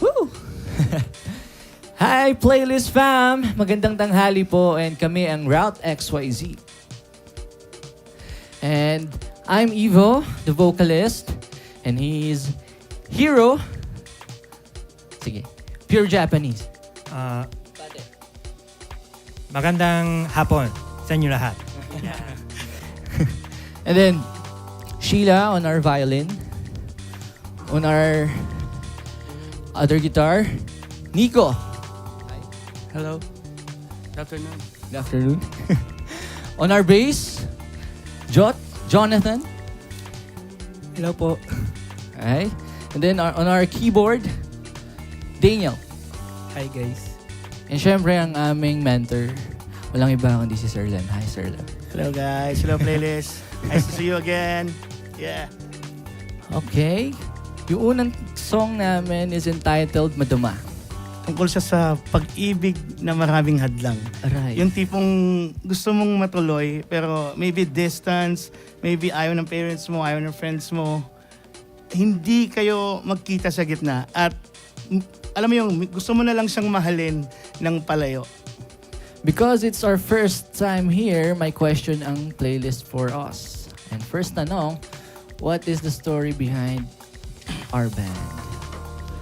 Woo! Hi, Playlist fam! Magandang tanghali po and kami ang Route XYZ. And I'm Ivo, the vocalist, and he's Hiro. Sige, pure Japanese. Magandang hapon sa inyo lahat. And then, Sheila on our violin. On our other guitar, Nico. Hello. Good afternoon. Good afternoon. On our bass, Jonathan. Hello po. Okay. And then on our keyboard, Daniel. Hi guys. And syempre ang aming mentor, walang iba kundi si Sir Lem. Hi, Sir Lem. Hello guys. Hello playlist. Nice to see you again. Yeah. Okay. Yung unang song namin is entitled Maduma. Tungkol siya sa pag-ibig na maraming hadlang. Aray. Yung tipong gusto mong matuloy pero maybe distance, maybe ayaw ng parents mo, ayaw ng friends mo. Hindi kayo magkita sa gitna at alam mo yung gusto mo na lang siyang mahalin ng palayo. Because it's our first time here, my question ang playlist for us. And first tanong, what is the story behind our band?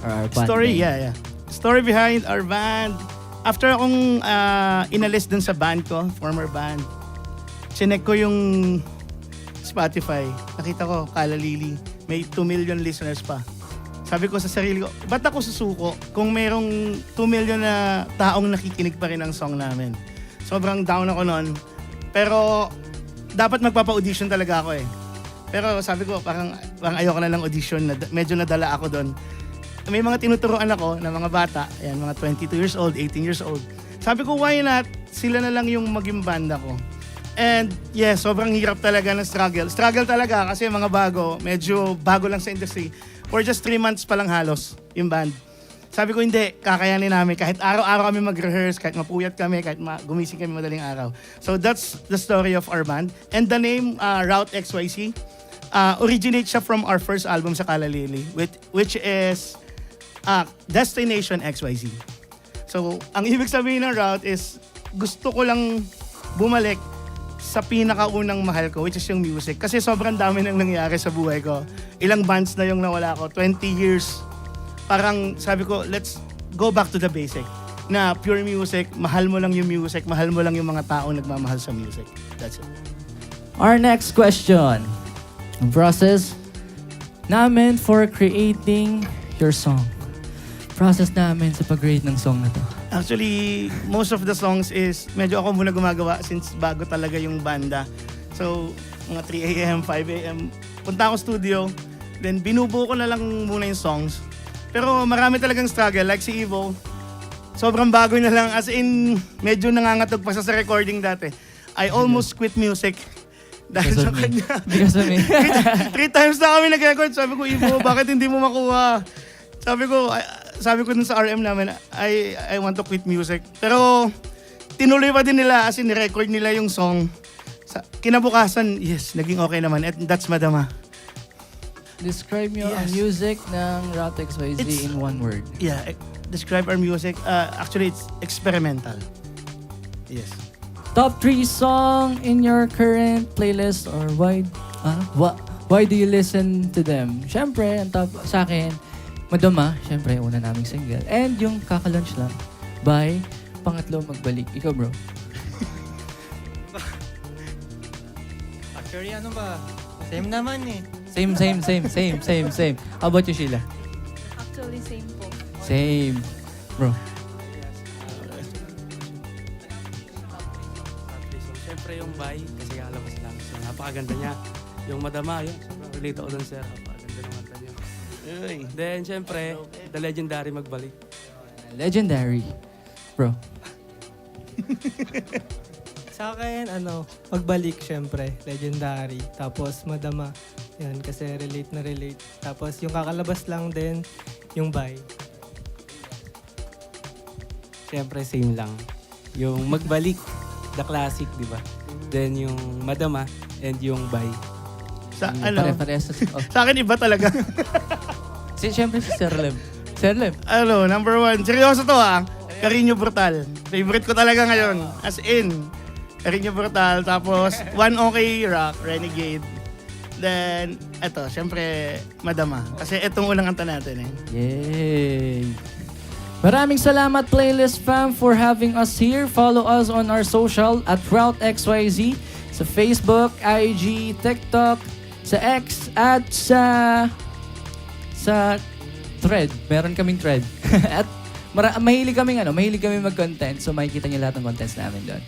Or our band Story, name? yeah. Story behind our band. After akong inalis dun sa band ko, former band, chinek ko yung Spotify. Nakita ko, Kala Lili, may 2 million listeners pa. Sabi ko sa sarili ko, ba't ako susuko kung mayroong 2 million na taong nakikinig pa rin ang song namin? Sobrang down ako noon. Pero dapat magpapa-audition talaga ako eh. Pero sabi ko, parang ayoko na lang audition. Medyo nadala ako doon. May mga tinuturoan ako na mga bata, ayan, mga 22 years old, 18 years old. Sabi ko, why not? Sila na lang yung maging banda ko. And yes, sobrang hirap talaga ng struggle. Struggle talaga kasi mga bago, medyo bago lang sa industry. For just 3 months pa lang halos yung band. Sabi ko, hindi, kakayanin namin. Kahit araw-araw kami mag-rehearse, kahit mapuyat kami, kahit gumising kami madaling araw. So that's the story of our band. And the name, Route XYZ, originates siya from our first album sa Kala Lili, which is Destination XYZ. So, ang ibig sabihin ng route is gusto ko lang bumalik sa pinakaunang mahal ko, which is yung music. Kasi sobrang dami nang nangyari sa buhay ko. Ilang bands na yung nawala ko, 20 years. Parang sabi ko, let's go back to the basic. Na pure music, mahal mo lang yung music, mahal mo lang yung mga tao nagmamahal sa music. That's it. Our next question. Ang process namin for creating your song. Process namin sa pag-create ng song na to. Actually, most of the songs is medyo ako muna gumagawa since bago talaga yung banda. So, mga 3 a.m., 5 a.m. Punta ako studio, then binubuo ko na lang muna yung songs. Pero marami talagang struggle. Like si Ivo, sobrang bago na lang. As in, medyo nangangatog pa sa recording dati. I almost quit music. Dahil sa kanya. Because of me. 3 times na kami nag-record. Sabi ko, Ivo, bakit hindi mo makuha? Sabi ko dun sa RM namin, I want to quit music. Pero tinuloy pa din nila as in record nila yung song. Kinabukasan, yes, naging okay naman. And that's Madama. Describe nyo ang Yes. music ng Route XYZ in one word. Yeah, describe our music. Actually, it's experimental. Yes. Top 3 song in your current playlist or why do you listen to them? Siyempre, ang top sa akin, Madama, siyempre, una naming single. And yung kaka-launch lang by Pangatlo Magbalik. Ikaw, bro. Actually ano ba? Same naman eh. Same. How about you, Sheila? Actually, same po. Same. Bro. So, syempre yung Bay, kasi kalabas lang. So, napakaganda niya. Yung Madama, yun. Sobrang relate ako dun, sir. Napakaganda ng kanta niya. Then, syempre, The Legendary Magbalik. Legendary. Bro. Sa akin, magbalik syempre, legendary. Tapos Madama, yan, kasi relate na relate. Tapos yung kakalabas lang din, yung Bye. Syempre, same lang. Yung Magbalik, the classic, di ba? Then yung Madama and yung Bay. Sa, ano, Pare-parehas. Oh. sa akin iba talaga. Siyempre si Sir Lem. Sir Lem. Ano, number 1. Seryoso to ah. Carino Brutal. Favorite ko talaga ngayon. As in. Carino Brutal. Tapos, One OK Rock, Renegade. Then, eto, syempre, Madama. Kasi etong unang kanta natin eh. Yay! Maraming salamat Playlist Fam for having us here. Follow us on our social at RouteXYZ sa Facebook, IG, TikTok, sa X at sa Thread. Meron kaming Thread. At mahilig kaming mag-content, so makikita niyo lahat ng contents namin doon.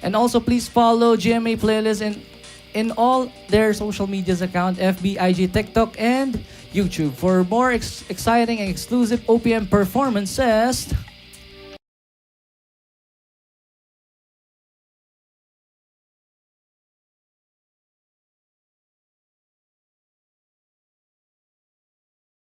And also please follow GMA Playlist in all their social medias account, FB, IG, TikTok, and YouTube for more exciting and exclusive OPM performances.